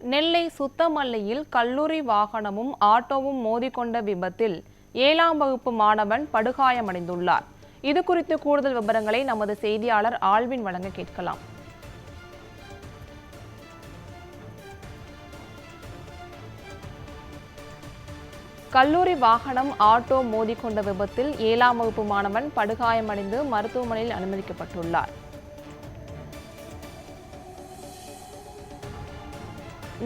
நெல்லை சுத்தமல்லியில் கல்லூரி வாகனமும் ஆட்டோவும் மோதிக்கொண்ட விபத்தில் 7ஆம் வகுப்பு மாணவன் படுகாயமடைந்துள்ளார். இது குறித்து கூடுதல் விவரங்களை நமது செய்தியாளர் ஆல்வின் வழங்க கேட்கலாம். கல்லூரி வாகனம் ஆட்டோ மோதிக்கொண்ட விபத்தில் 7ஆம் வகுப்பு மாணவன் படுகாயமடைந்து மருத்துவமனையில் அனுமதிக்கப்பட்டுள்ளார்.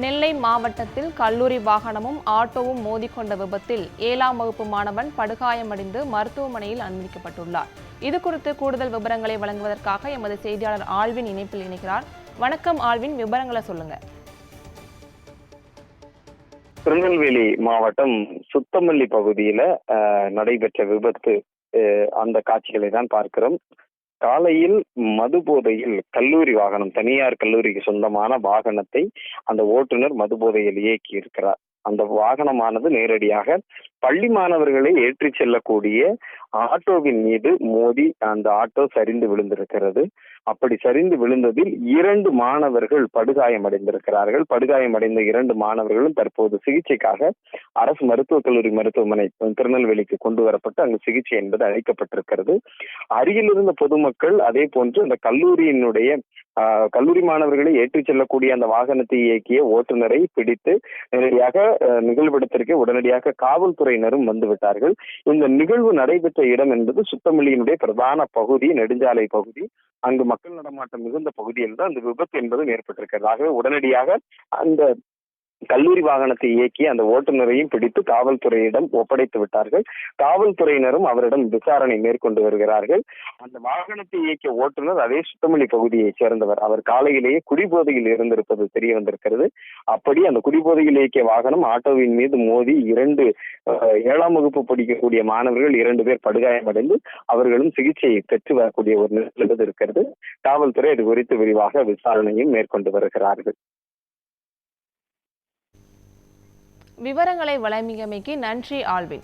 நெல்லை மாவட்டத்தில் கல்லூரி வாகனமும் ஆட்டோவும் மோதிக்கொண்ட விபத்தில் 7ஆம் வகுப்பு மாணவன் படுகாயமடைந்து மருத்துவமனையில் அனுமதிக்கப்பட்டுள்ளார். இது குறித்து கூடுதல் விவரங்களை வழங்குவதற்காக எமது செய்தியாளர் ஆல்வின் இணைப்பில் இணைகிறார். வணக்கம் ஆல்வின், விவரங்களை சொல்லுங்க. திருநெல்வேலி மாவட்டம் சுத்தமல்லி பகுதியில நடைபெற்ற விபத்து, அந்த காட்சிகளை தான் பார்க்கிறோம். காலையில் மது போதையில் கல்லூரி வாகனம், தனியார் கல்லூரிக்கு சொந்தமான வாகனத்தை அந்த ஓட்டுநர் மது போதையில் இயக்கி இருக்கிறார். அந்த வாகனமானது நேரடியாக பள்ளி மாணவர்களை ஏற்றி செல்லக்கூடிய ஆட்டோவின் மீது மோதி அந்த ஆட்டோ சரிந்து விழுந்திருக்கிறது. அப்படி சரிந்து விழுந்ததில் 2 மாணவர்கள் படுகாயமடைந்திருக்கிறார்கள். படுகாயமடைந்த 2 மாணவர்களும் தற்போது சிகிச்சைக்காக அரசு மருத்துவக் கல்லூரி மருத்துவமனை திருநெல்வேலிக்கு கொண்டு வரப்பட்டு அங்கு சிகிச்சை என்பது அளிக்கப்பட்டிருக்கிறது. அருகில் இருந்த பொதுமக்கள், அதே போன்று அந்த கல்லூரியினுடைய கல்லூரி மாணவர்களை ஏற்றிச் செல்லக்கூடிய அந்த வாகனத்தை இயக்கிய ஓட்டுநரை பிடித்து நேரடியாக நிகழ்விடத்திற்கு உடனடியாக காவல்துறையினரும் வந்துவிட்டார்கள். இந்த நிகழ்வு நடைபெற்ற இடம் என்பது சுத்தமல்லியினுடைய பிரதான பகுதி, நெடுஞ்சாலை பகுதி. அங்கு மக்கள் நடமாட்டம் மிகுந்த பகுதியில் தான் அந்த விபத்து என்பதும் ஏற்பட்டிருக்கிறது. ஆகவே உடனடியாக அந்த கல்லூரி வாகனத்தை இயக்கி அந்த ஓட்டுநரையும் பிடித்து காவல்துறையிடம் ஒப்படைத்து விட்டார்கள். காவல்துறையினரும் அவரிடம் விசாரணை மேற்கொண்டு வருகிறார்கள். அந்த வாகனத்தை இயக்கிய ஓட்டுநர் அதே சுத்தமல்லி பகுதியைச் சேர்ந்தவர். அவர் காலையிலேயே குடிபோதையில் இருந்திருப்பது தெரிய வந்திருக்கிறது. அப்படி அந்த குடிபோதையில் இயக்கிய வாகனம் ஆட்டோவின் மீது மோதி 7ஆம் வகுப்பு படிக்கக்கூடிய மாணவர்கள் 2 பேர் படுகாயமடைந்து அவர்களும் சிகிச்சை பெற்று வரக்கூடிய ஒரு நிலை இருக்கிறது. காவல்துறை இது குறித்து விரிவாக விசாரணையும் மேற்கொண்டு வருகிறார்கள். விவரங்களை வழங்கியமைக்கு நன்றி ஆல்வின்.